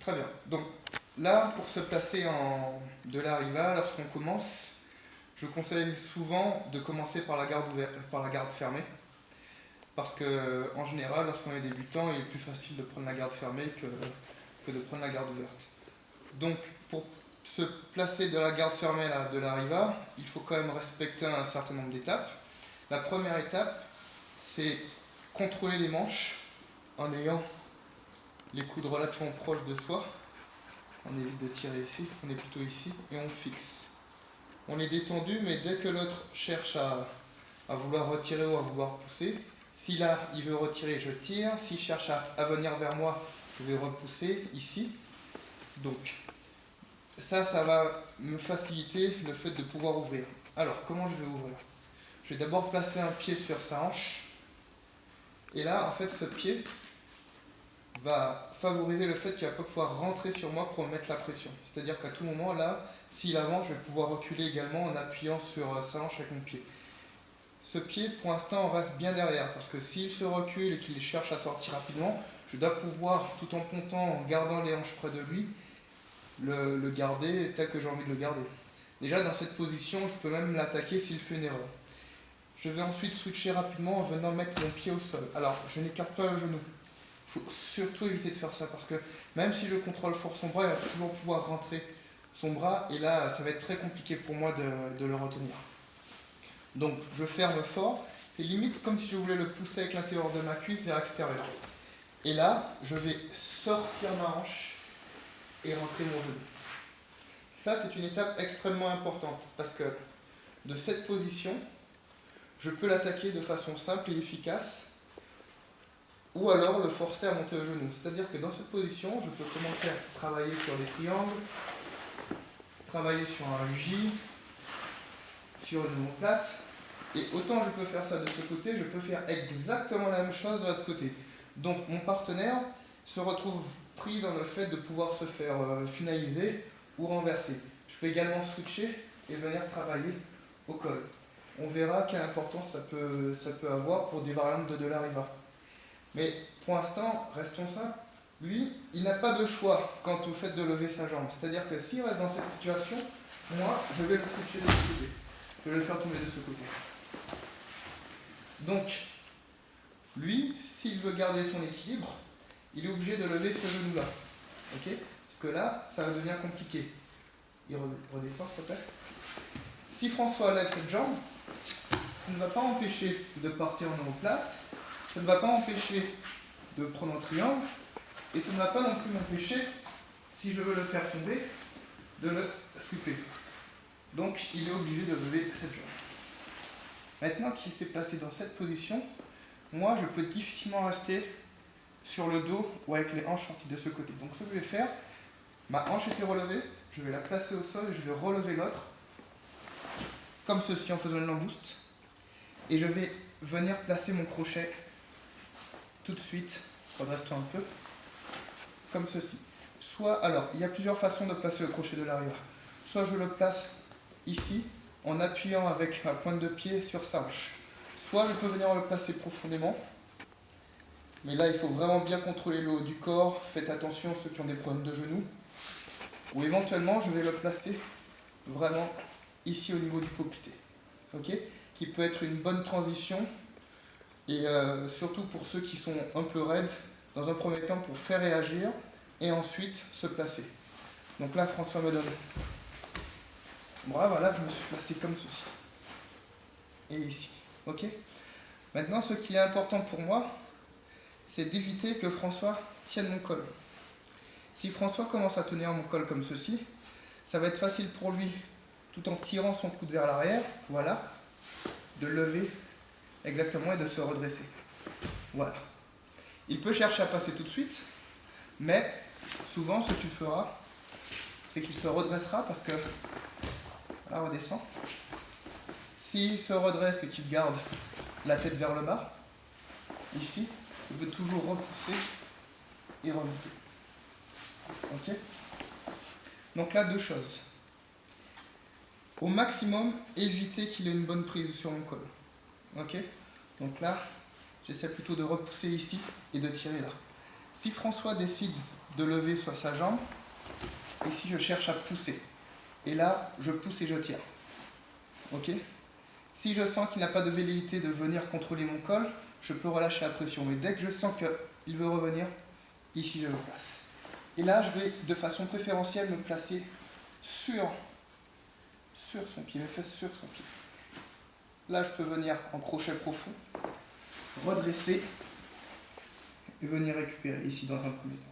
Très bien. Donc là, pour se placer de l'arriva, lorsqu'on commence, je conseille souvent de commencer par la garde ouverte, par la garde fermée, parce que en général, lorsqu'on est débutant, il est plus facile de prendre la garde fermée que de prendre la garde ouverte. Donc, pour se placer de la garde fermée de l'arriva, il faut quand même respecter un certain nombre d'étapes. La première étape, c'est contrôler les manches en ayant les coudes relativement proches de soi. On évite de tirer ici, on est plutôt ici, et on fixe. On est détendu, mais dès que l'autre cherche à vouloir retirer ou à vouloir pousser, si là il veut retirer, je tire. S'il cherche à venir vers moi, je vais repousser ici. Donc ça va me faciliter le fait de pouvoir ouvrir. Alors comment je vais ouvrir? Je vais d'abord placer un pied sur sa hanche. Et là, en fait, ce pied va favoriser le fait qu'il va pas pouvoir rentrer sur moi pour me mettre la pression. C'est-à-dire qu'à tout moment, là, s'il avance, je vais pouvoir reculer également en appuyant sur sa hanche avec mon pied. Ce pied, pour l'instant, reste bien derrière, parce que s'il se recule et qu'il cherche à sortir rapidement, je dois pouvoir, tout en comptant, en gardant les hanches près de lui, le garder tel que j'ai envie de le garder. Déjà, dans cette position, je peux même l'attaquer s'il fait une erreur. Je vais ensuite switcher rapidement en venant mettre mon pied au sol. Alors, je n'écarte pas le genou. Il faut surtout éviter de faire ça, parce que même si je contrôle fort son bras, il va toujours pouvoir rentrer son bras, et là, ça va être très compliqué pour moi de le retenir. Donc, je ferme fort, et limite comme si je voulais le pousser avec l'intérieur de ma cuisse vers l'extérieur. Et là, je vais sortir ma hanche et rentrer mon genou. Ça, c'est une étape extrêmement importante, parce que de cette position, je peux l'attaquer de façon simple et efficace, ou alors le forcer à monter au genou. C'est-à-dire que dans cette position, je peux commencer à travailler sur des triangles, travailler sur un J, sur une omoplate, et autant je peux faire ça de ce côté, je peux faire exactement la même chose de l'autre côté. Donc mon partenaire se retrouve pris dans le fait de pouvoir se faire finaliser ou renverser. Je peux également switcher et venir travailler au col. On verra quelle importance ça peut avoir pour des variantes de l'arriva. Mais pour l'instant, restons simples, lui, il n'a pas de choix quant au fait de lever sa jambe. C'est-à-dire que s'il reste dans cette situation, moi, je vais le switcher de ce côté. Je vais le faire tomber de ce côté. Donc, lui, s'il veut garder son équilibre, il est obligé de lever ce genou-là. Okay? Parce que là, ça va devenir compliqué. Il redescend, s'il te plaît. Si François lève cette jambe, ça ne va pas empêcher de partir en omoplate, ça ne va pas empêcher de prendre un triangle, et ça ne va pas non plus m'empêcher, si je veux le faire tomber, de le sweeper. Donc il est obligé de lever cette jambe. Maintenant qu'il s'est placé dans cette position, moi je peux difficilement rester sur le dos ou avec les hanches sorties de ce côté. Donc ce que je vais faire, ma hanche était relevée, je vais la placer au sol et je vais relever l'autre, comme ceci en faisant une langouste, et je vais venir placer mon crochet tout de suite, redresse-toi un peu, comme ceci. Soit, alors, il y a plusieurs façons de placer le crochet de l'arrière. Soit je le place ici, en appuyant avec ma pointe de pied sur sa hanche. Soit je peux venir le placer profondément, mais là il faut vraiment bien contrôler le haut du corps, faites attention ceux qui ont des problèmes de genoux. Ou éventuellement je vais le placer vraiment ici au niveau du poplité. Okay? Qui peut être une bonne transition, et surtout pour ceux qui sont un peu raides, dans un premier temps pour faire réagir, et ensuite se placer. Donc là François me donne bras, voilà, je me suis placé comme ceci. Et ici. Ok? Maintenant, ce qui est important pour moi, c'est d'éviter que François tienne mon col. Si François commence à tenir mon col comme ceci, ça va être facile pour lui, tout en tirant son coude vers l'arrière, voilà, de lever exactement et de se redresser. Voilà. Il peut chercher à passer tout de suite, mais souvent ce qu'il fera, c'est qu'il se redressera parce que, là, redescend. S'il se redresse et qu'il garde la tête vers le bas, ici, il peut toujours repousser et remonter. Ok? Donc là, deux choses. Au maximum, éviter qu'il ait une bonne prise sur mon col. Ok? Donc là, j'essaie plutôt de repousser ici et de tirer là. Si François décide de lever sur sa jambe, ici je cherche à pousser. Et là, je pousse et je tiens. Ok? Si je sens qu'il n'a pas de velléité de venir contrôler mon col, je peux relâcher la pression. Mais dès que je sens qu'il veut revenir, ici je le place. Et là, je vais de façon préférentielle me placer sur son pied, mes fesses sur son pied. Là, je peux venir en crochet profond, redresser et venir récupérer ici dans un premier temps.